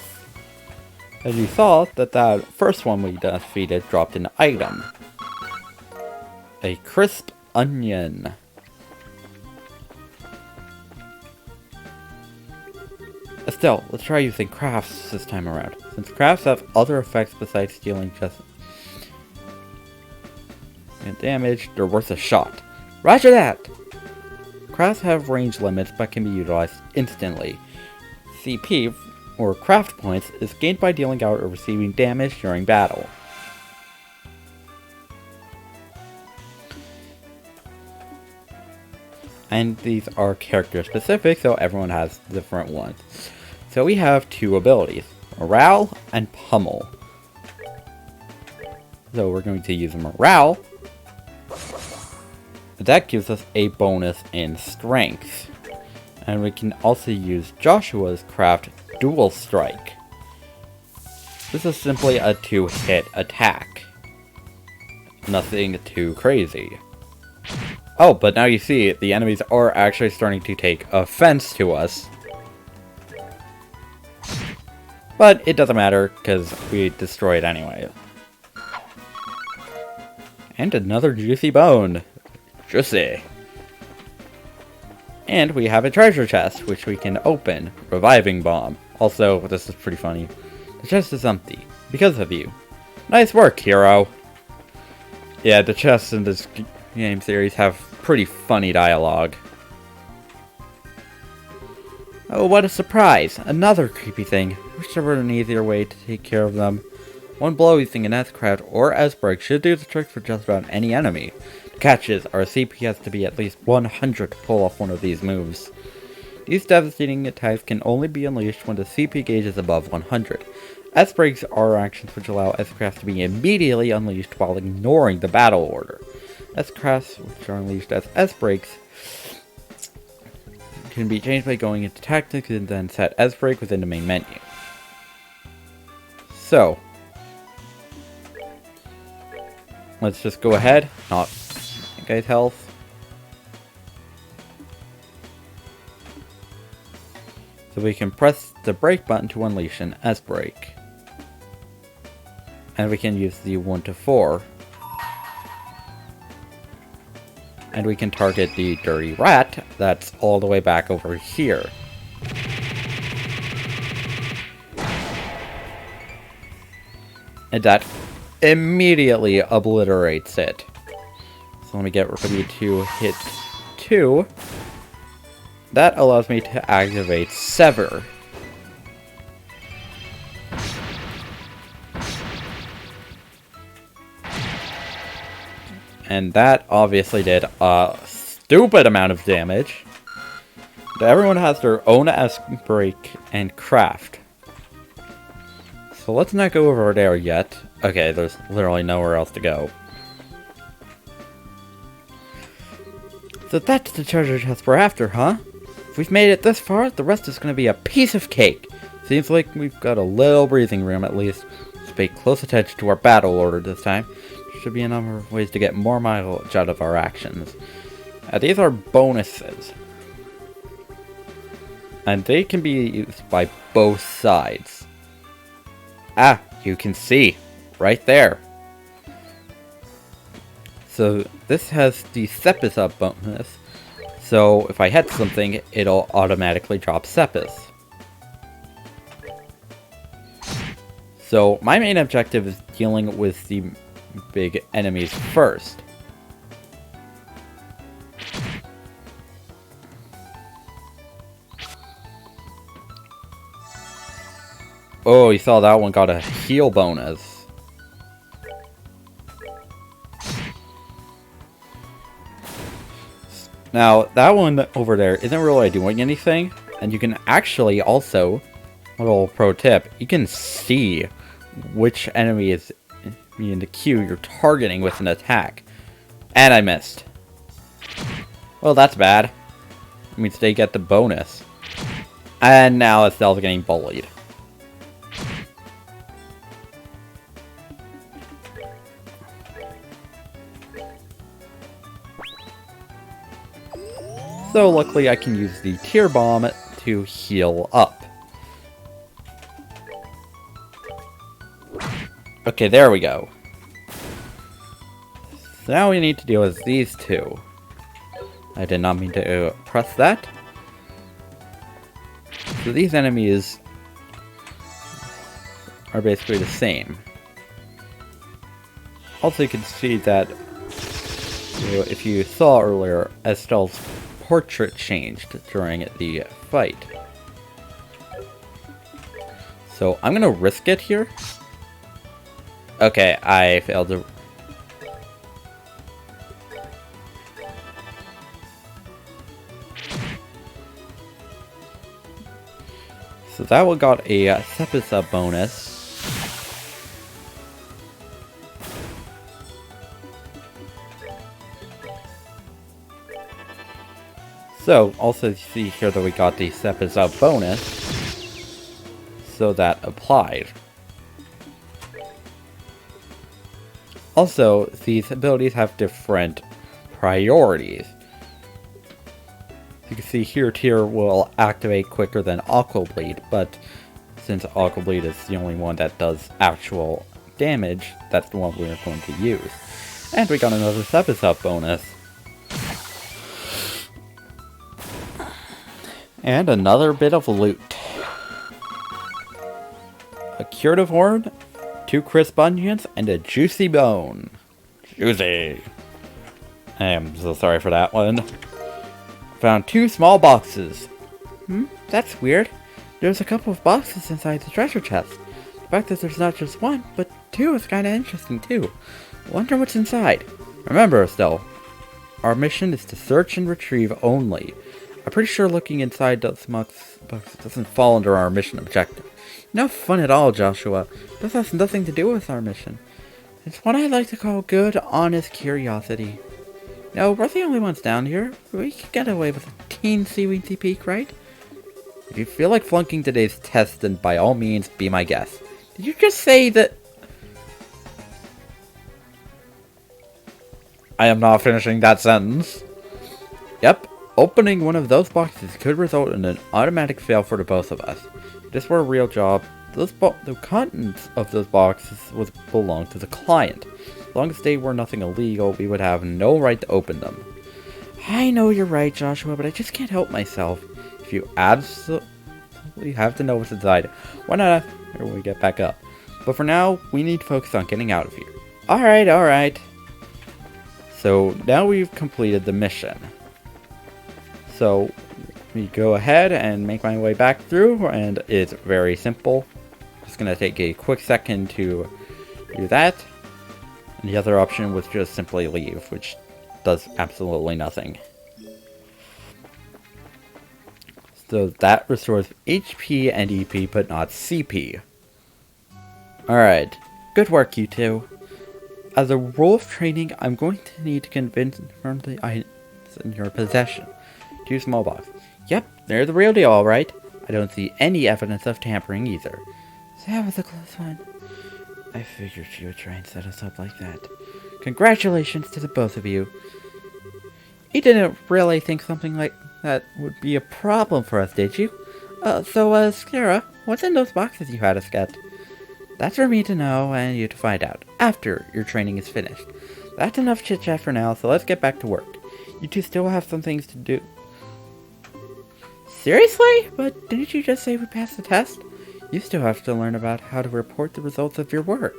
As you saw, that first one we defeated dropped an item. A crisp onion. Estelle, let's try using crafts this time around. Since crafts have other effects besides dealing just damage, they're worth a shot. Roger that! Crafts have range limits but can be utilized instantly. CP, or craft points, is gained by dealing out or receiving damage during battle. And these are character specific, so everyone has different ones. So we have two abilities, Morale and Pummel. So we're going to use Morale. That gives us a bonus in Strength. And we can also use Joshua's craft, Dual Strike. This is simply a 2-hit attack. Nothing too crazy. Oh, but now you see, the enemies are actually starting to take offense to us. But it doesn't matter, because we destroy it anyway. And another juicy bone. Juicy. And we have a treasure chest, which we can open. Reviving Bomb. Also, this is pretty funny. The chest is empty, because of you. Nice work, hero. Yeah, the chests in this game series have pretty funny dialogue. Oh, what a surprise! Another creepy thing. Wish there were an easier way to take care of them. One blow using an S-Craft or S-Break should do the trick for just about any enemy. The catch is, our CP has to be at least 100 to pull off one of these moves. These devastating attacks can only be unleashed when the CP gauge is above 100. S-Breaks are actions which allow S-Crafts to be immediately unleashed while ignoring the battle order. S-Crafts, which are unleashed as S-Breaks, can be changed by going into Tactics and then set S-Break within the main menu. So, let's just go ahead, not guys' health. So we can press the break button to unleash an S-Break. And we can use the 1 to 4. And we can target the dirty rat that's all the way back over here. And that immediately obliterates it. So let me get ready to hit 2. That allows me to activate Sever. And that obviously did a stupid amount of damage. But everyone has their own S-Break and Craft. So let's not go over there yet. Okay, there's literally nowhere else to go. So that's the treasure chest we're after, huh? If we've made it this far, the rest is going to be a piece of cake. Seems like we've got a little breathing room at least. So pay close attention to our battle order this time. There should be a number of ways to get more mileage out of our actions. These are bonuses. And they can be used by both sides. Ah, you can see. Right there. So this has the Sepis up bonus. So if I hit something, it'll automatically drop Sepis. So my main objective is dealing with the big enemies first. Oh, you saw that one got a heal bonus. Now, that one over there isn't really doing anything, and you can actually also, a little pro tip, you can see which enemy is in the queue you're targeting with an attack. And I missed. Well, that's bad. It means they get the bonus. And now Estelle's getting bullied. So luckily I can use the Tear Bomb to heal up. Okay, there we go. So now we need to deal with these two. I did not mean to press that. So these enemies are basically the same. Also, you can see that if you saw earlier, Estelle's portrait changed during the fight. So I'm gonna risk it here. Okay, I failed to... So that one got a Sepis bonus. So, also see here that we got the Sepis bonus. So that applied. Also, these abilities have different priorities. You can see here, Tear will activate quicker than Aqua Bleed, but since Aqua Bleed is the only one that does actual damage, that's the one we're going to use. And we got another Sepis bonus. And another bit of loot. A curative horn, 2 crisp onions, and a juicy bone. Juicy. I am so sorry for that one. Found 2 small boxes. That's weird. There's a couple of boxes inside the treasure chest. The fact that there's not just one, but 2 is kinda interesting too. Wonder what's inside. Remember, Estelle, our mission is to search and retrieve only. I'm pretty sure looking inside those boxes doesn't fall under our mission objective. No fun at all, Joshua. This has nothing to do with our mission. It's what I like to call good, honest curiosity. No, we're the only ones down here. We can get away with a teensy-weensy peek, right? If you feel like flunking today's test, then by all means, be my guest. Did you just say that... I am not finishing that sentence. Yep. Opening one of those boxes could result in an automatic fail for the both of us. If this were a real job, the contents of those boxes would belong to the client. As long as they were nothing illegal, we would have no right to open them. I know you're right, Joshua, but I just can't help myself. If you absolutely have to know what's inside, why not after we get back up? But for now, we need to focus on getting out of here. Alright. So now we've completed the mission. So, we go ahead and make my way back through, and it's very simple. Just gonna take a quick second to do that. And the other option was just simply leave, which does absolutely nothing. So that restores HP and EP, but not CP. Alright, good work you two. As a rule of training, I'm going to need to confirm the items in your possession. 2 small boxes. Yep, they're the real deal, alright. I don't see any evidence of tampering either. So that was a close one. I figured she would try and set us up like that. Congratulations to the both of you. You didn't really think something like that would be a problem for us, did you? Skara, what's in those boxes you had us get? That's for me to know and you to find out after your training is finished. That's enough chit-chat for now, so let's get back to work. You two still have some things to do. Seriously? But didn't you just say we passed the test? You still have to learn about how to report the results of your work.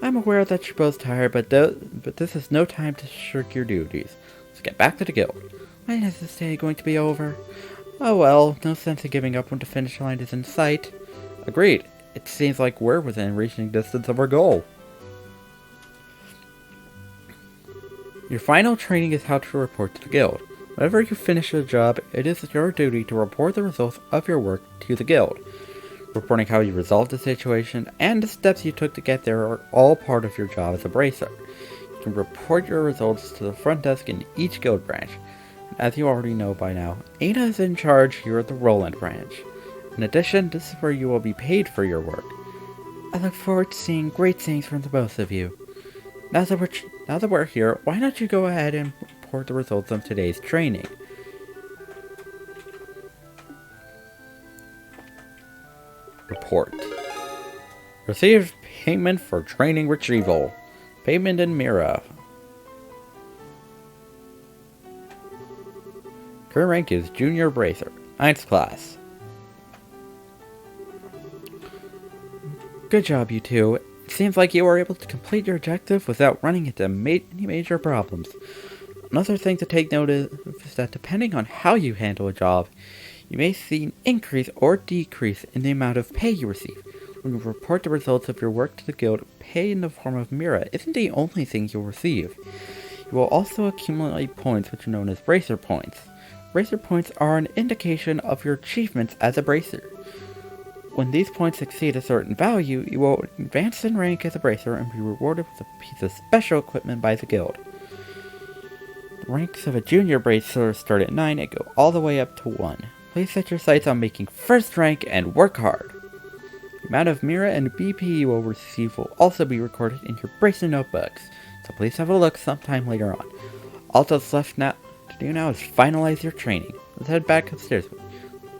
I'm aware that you're both tired, but this is no time to shirk your duties. Let's get back to the guild. When is this day going to be over? Oh well, no sense in giving up when the finish line is in sight. Agreed. It seems like we're within reaching distance of our goal. Your final training is how to report to the guild. Whenever you finish a job, it is your duty to report the results of your work to the guild. Reporting how you resolved the situation and the steps you took to get there are all part of your job as a bracer. You can report your results to the front desk in each guild branch. As you already know by now, Ada is in charge here at the Roland branch. In addition, this is where you will be paid for your work. I look forward to seeing great things from the both of you. Now that we're here, why don't you go ahead and report the results of today's training? Report. Received payment for training retrieval. Payment in Mira. Current rank is Junior Bracer, 9th class. Good job, you two. It seems like you were able to complete your objective without running into any major problems. Another thing to take note of is that depending on how you handle a job, you may see an increase or decrease in the amount of pay you receive. When you report the results of your work to the guild, pay in the form of Mira isn't the only thing you'll receive. You will also accumulate points which are known as Bracer Points. Bracer Points are an indication of your achievements as a Bracer. When these points exceed a certain value, you will advance in rank as a Bracer and be rewarded with a piece of special equipment by the guild. The ranks of a Junior Bracer start at 9 and go all the way up to 1. Please set your sights on making first rank and work hard. The amount of Mira and BP you will receive will also be recorded in your Bracer notebooks, so please have a look sometime later on. All that's left now to do now is finalize your training. Let's head back upstairs.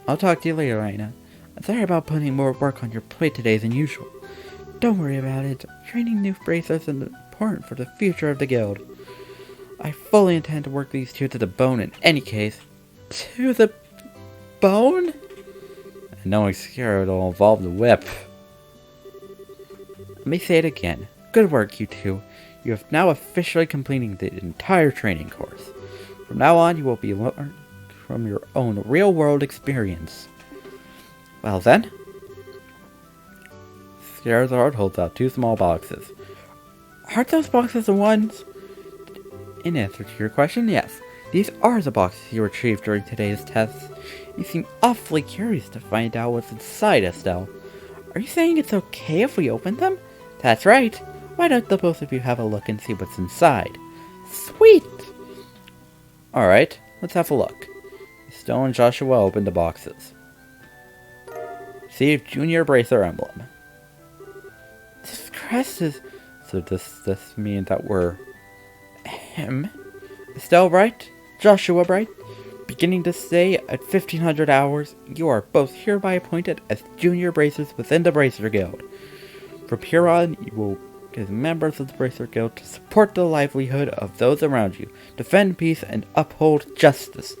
I'll talk to you later, Raina. I'm sorry about putting more work on your plate today than usual. Don't worry about it. Training new bracers is important for the future of the guild. I fully intend to work these two to the bone in any case. To the bone? And knowing Skara it'll involve the whip. Let me say it again. Good work, you two. You have now officially completed the entire training course. From now on, you will be learning from your own real-world experience. Well then, Skarazard holds out 2 small boxes. Aren't those boxes the ones? In answer to your question, yes. These are the boxes you retrieved during today's tests. You seem awfully curious to find out what's inside, Estelle. Are you saying it's okay if we open them? That's right. Why don't the both of you have a look and see what's inside? Sweet! Alright, let's have a look. Estelle and Joshua opened the boxes. Received Junior Bracer Emblem. This crest is... So this means that we're... Estelle right? Joshua right? Beginning this day at 1500 hours, you are both hereby appointed as Junior Bracers within the Bracer Guild. From here on, you will as members of the Bracer Guild to support the livelihood of those around you, defend peace, and uphold justice.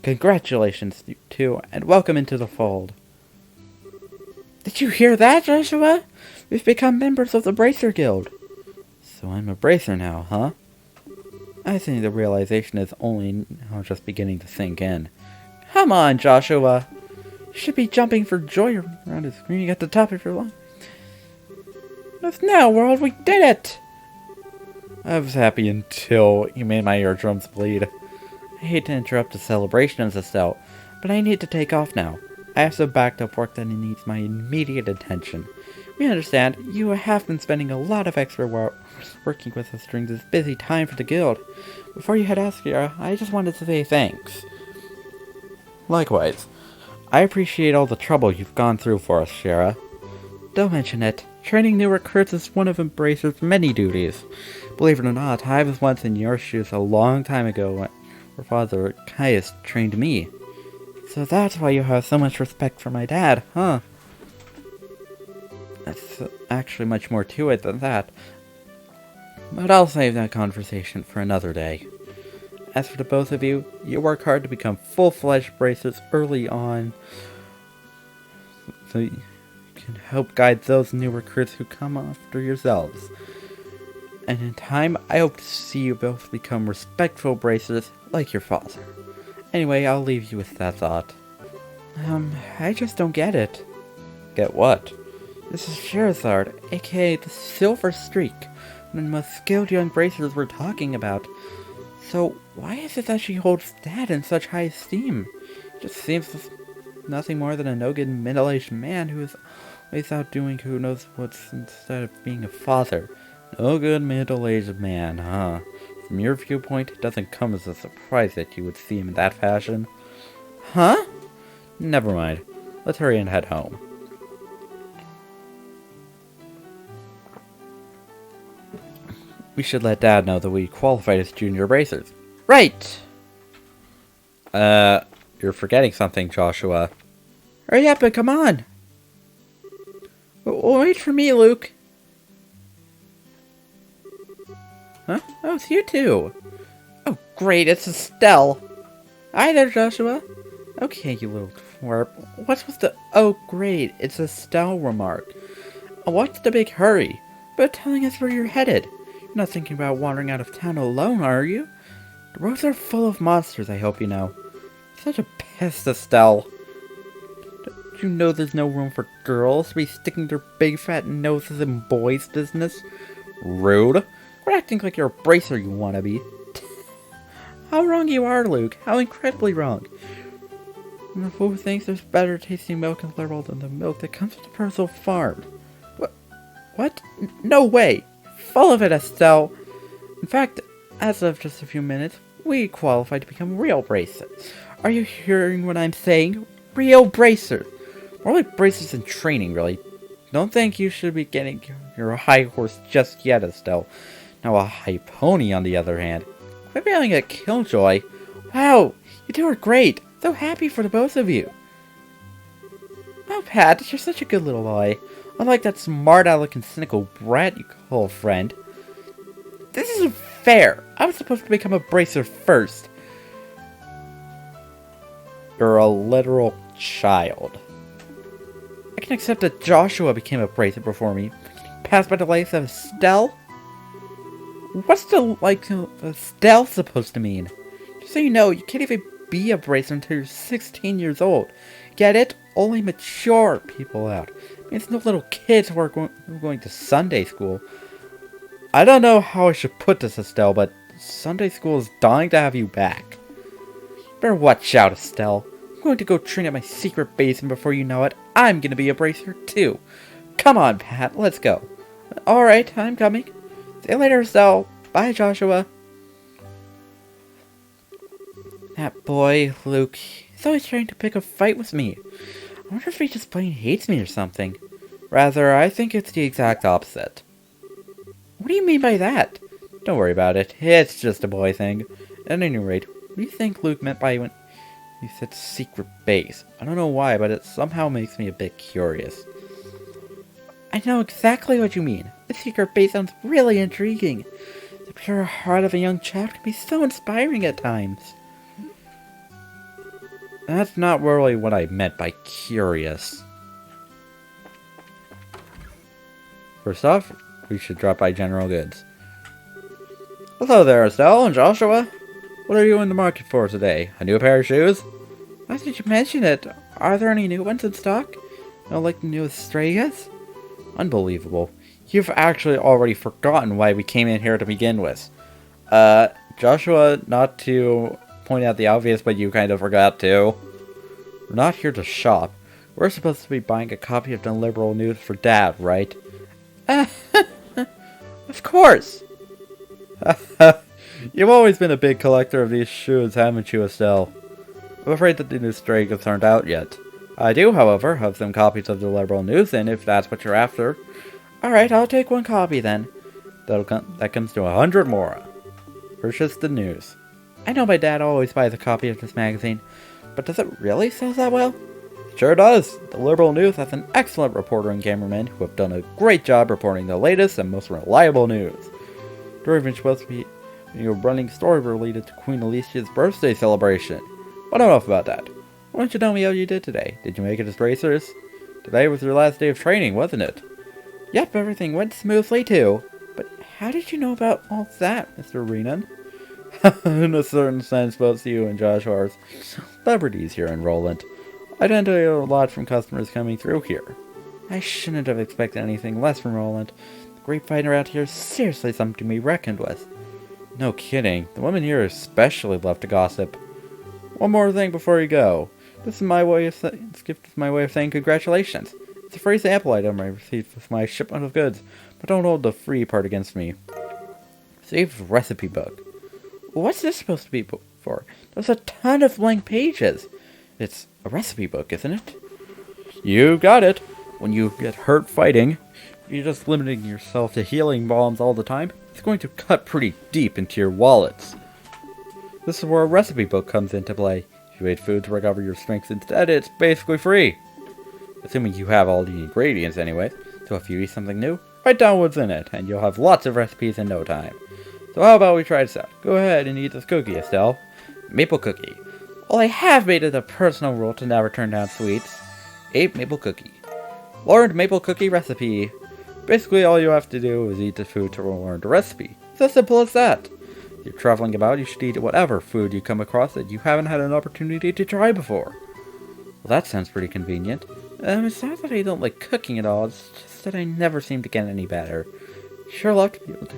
Congratulations, you two, and welcome into the fold. Did you hear that, Joshua? We've become members of the Bracer Guild. So I'm a Bracer now, huh? I think the realization is only now just beginning to sink in. Come on, Joshua. You should be jumping for joy around and screaming at the top of your lungs. It's now, world, we did it! I was happy until you made my eardrums bleed. I hate to interrupt the celebrations, Estelle, but I need to take off now. I have some backed up work that needs my immediate attention. We understand you have been spending a lot of extra work working with us during this busy time for the guild. Before you head out, Skara, I just wanted to say thanks. Likewise. I appreciate all the trouble you've gone through for us, Skara. Don't mention it. Training new recruits is one of Embracer's many duties. Believe it or not, I was once in your shoes a long time ago when your father, Caius, trained me. So that's why you have so much respect for my dad, huh? That's actually much more to it than that. But I'll save that conversation for another day. As for the both of you, you work hard to become full-fledged bracers early on, so you can help guide those new recruits who come after yourselves. And in time, I hope to see you both become respectful bracers like your father. Anyway, I'll leave you with that thought. I just don't get it. Get what? This is Sherazard, aka the Silver Streak, one of the most skilled young bracers we're talking about. So, why is it that she holds Dad in such high esteem? It just seems nothing more than a no-good middle-aged man who is always out doing who knows what's instead of being a father. No-good middle-aged man, huh? From your viewpoint, it doesn't come as a surprise that you would see him in that fashion. Huh? Never mind. Let's hurry and head home. We should let Dad know that we qualified as junior bracers. Right! You're forgetting something, Joshua. Hurry up and come on! Wait for me, Luke. Huh? Oh, it's you two. Oh, great, it's Estelle. Hi there, Joshua. Okay, you little twerp. What's with the "oh, great, it's Estelle" remark? What's the big hurry? But telling us where you're headed. You're not thinking about wandering out of town alone, are you? The roads are full of monsters, I hope you know. Such a pest, Estelle. Don't you know there's no room for girls to be sticking their big fat noses in boys' business? Rude. Quit acting like you're a bracer, you wanna be. How wrong you are, Luke. How incredibly wrong. Who thinks there's better tasting milk in the world than the milk that comes from the personal farm? What? No way! Full of it, Estelle! In fact, as of just a few minutes, we qualified to become real bracers. Are you hearing what I'm saying? Real bracers! More like bracers in training, really. Don't think you should be getting your high horse just yet, Estelle. Now a high pony, on the other hand. Quit yelling at Killjoy. Wow, you two are great. So happy for the both of you. Oh, Pat, you're such a good little boy. Unlike that smart aleck and cynical brat you call a friend. This isn't fair. I was supposed to become a bracer first. You're a literal child. I can accept that Joshua became a bracer before me. Passed by the likes of Estelle? What's the like of Estelle supposed to mean? Just so you know, you can't even be a bracer until you're 16 years old. Get it? Only mature people out. I mean, it's no little kids who are going to Sunday school. I don't know how I should put this, Estelle, but Sunday school is dying to have you back. You better watch out, Estelle. I'm going to go train at my secret base, and before you know it, I'm going to be a bracer too. Come on, Pat, let's go. Alright, I'm coming. See you later, Estelle. Bye, Joshua. That boy, Luke, he's always trying to pick a fight with me. I wonder if he just plain hates me or something. Rather, I think it's the exact opposite. What do you mean by that? Don't worry about it. It's just a boy thing. At any rate, what do you think Luke meant by when he said secret base? I don't know why, but it somehow makes me a bit curious. I know exactly what you mean. The secret base sounds really intriguing. The pure heart of a young child can be so inspiring at times. That's not really what I meant by curious. First off, we should drop by General Goods. Hello there, Estelle and Joshua. What are you in the market for today? A new pair of shoes? Why did you mention it? Are there any new ones in stock? No, like the newest Strayas? Unbelievable. You've actually already forgotten why we came in here to begin with. Joshua, not to point out the obvious, but you kind of forgot to. We're not here to shop. We're supposed to be buying a copy of the Liberal News for Dad, right? Of course! You've always been a big collector of these shoes, haven't you, Estelle? I'm afraid that the new stray goods aren't out yet. I do, however, have some copies of the Liberal News, and if that's what you're after, Alright, I'll take one copy then. That comes to 100 more. Purchase the news. I know my dad always buys a copy of this magazine, but does it really sell that well? Sure does. The Liberal News has an excellent reporter and cameraman who have done a great job reporting the latest and most reliable news. They're even supposed to be a running story related to Queen Alicia's birthday celebration. But enough about that. Why don't you tell me how you did today? Did you make it as racers? Today was your last day of training, wasn't it? Yep, everything went smoothly too. But how did you know about all that, Mr. Renan? In a certain sense, both you and Joshua are celebrities here in Roland. I tend to hear a lot from customers coming through here. I shouldn't have expected anything less from Roland. The grapevine around here is seriously something to be reckoned with. No kidding. The women here especially love to gossip. One more thing before you go. This is my way of saying congratulations. It's a free sample item I received with my shipment of goods, but don't hold the free part against me. Save recipe book. What's this supposed to be for? There's a ton of blank pages. It's a recipe book, isn't it? You got it. When you get hurt fighting, you're just limiting yourself to healing bombs all the time. It's going to cut pretty deep into your wallets. This is where a recipe book comes into play. If you ate food to recover your strength instead, it's basically free. Assuming you have all the ingredients anyway. So if you eat something new, write down what's in it, and you'll have lots of recipes in no time. So how about we try this out? Go ahead and eat this cookie, Estelle. Maple cookie. Well, I have made it a personal rule to never turn down sweets. 8 maple cookie. Learned maple cookie recipe. Basically, all you have to do is eat the food to learn the recipe. It's as simple as that. If you're traveling about, you should eat whatever food you come across that you haven't had an opportunity to try before. Well, that sounds pretty convenient. It's not that I don't like cooking at all, it's just that I never seem to get any better. Sure love to be able to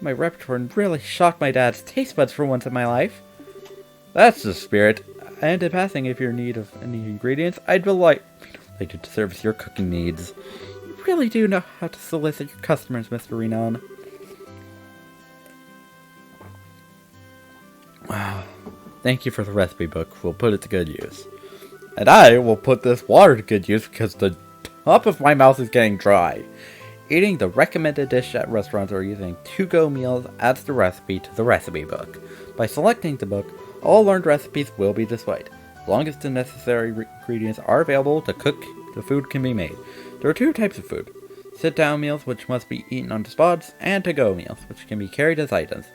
my repertoire and really shock my dad's taste buds for once in my life. That's the spirit. And in passing, if you're in need of any ingredients, I'd be delighted to service your cooking needs. You really do know how to solicit your customers, Mr. Renan. Wow. Thank you for the recipe book. We'll put it to good use. And I will put this water to good use because the top of my mouth is getting dry. Eating the recommended dish at restaurants or using to-go meals adds the recipe to the recipe book. By selecting the book, all learned recipes will be displayed. As long as the necessary ingredients are available to cook, the food can be made. There are 2 types of food. Sit-down meals, which must be eaten on the spot, and to-go meals, which can be carried as items.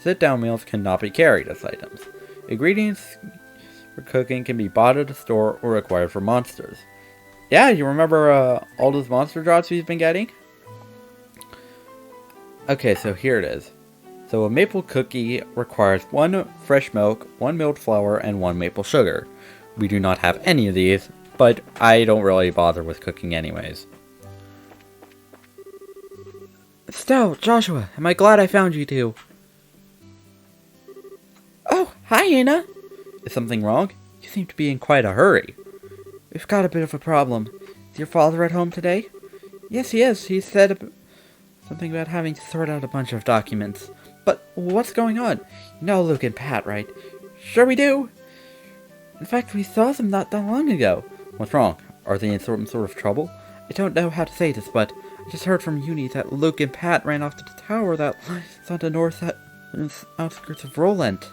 Sit-down meals cannot be carried as items. Ingredients for cooking can be bought at a store or acquired from monsters. Yeah, you remember all those monster drops we've been getting? Okay, so here it is. So a maple cookie requires 1 fresh milk, 1 milled flour, and 1 maple sugar. We do not have any of these, but I don't really bother with cooking anyways. Estelle, Joshua, am I glad I found you two? Oh, hi Anna! Is something wrong? You seem to be in quite a hurry. We've got a bit of a problem. Is your father at home today? Yes, he is. He said something about having to sort out a bunch of documents. But what's going on? You know Luke and Pat, right? Sure we do. In fact, we saw them not that long ago. What's wrong? Are they in some sort of trouble? I don't know how to say this, but I just heard from Uni that Luke and Pat ran off to the tower that is on the north outskirts of Roland.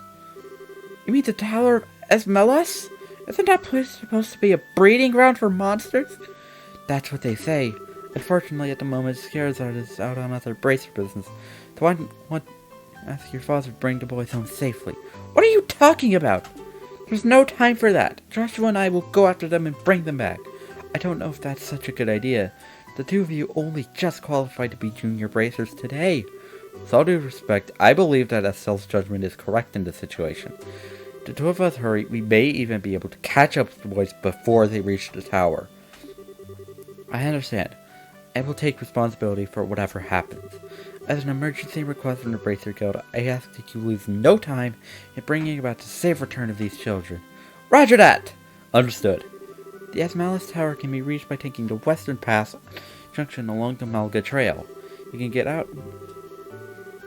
You mean the Tower of Esmelas? Isn't that place supposed to be a breeding ground for monsters? That's what they say. Unfortunately, at the moment, Scarazard is out on other bracer business. So I want to ask your father to bring the boys home safely. What are you talking about? There's no time for that. Joshua and I will go after them and bring them back. I don't know if that's such a good idea. The 2 of you only just qualified to be junior bracers today. With all due respect, I believe that Estelle's judgment is correct in this situation. If the 2 of us hurry, we may even be able to catch up with the boys before they reach the tower. I understand. I will take responsibility for whatever happens. As an emergency request from the Bracer Guild, I ask that you lose no time in bringing about the safe return of these children. Roger that! Understood. The Esmelas Tower can be reached by taking the Western Pass junction along the Malga Trail. You can get out.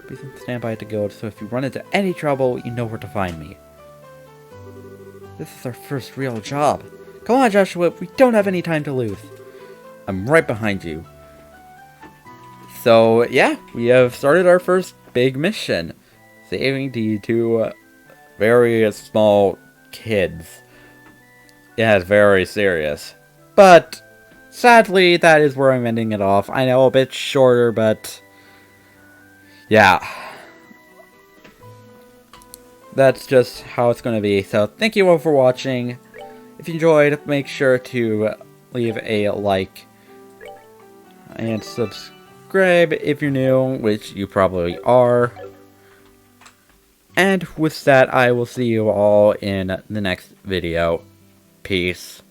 Please stand by at the guild, so if you run into any trouble, you know where to find me. This is our first real job. Come on, Joshua, we don't have any time to lose. I'm right behind you. So, yeah, we have started our first big mission. Saving the two very small kids. Yeah, it's very serious. But, sadly, that is where I'm ending it off. I know, a bit shorter, but... yeah. That's just how it's going to be. So, thank you all for watching. If you enjoyed, make sure to leave a like and subscribe if you're new, which you probably are. And with that, I will see you all in the next video. Peace.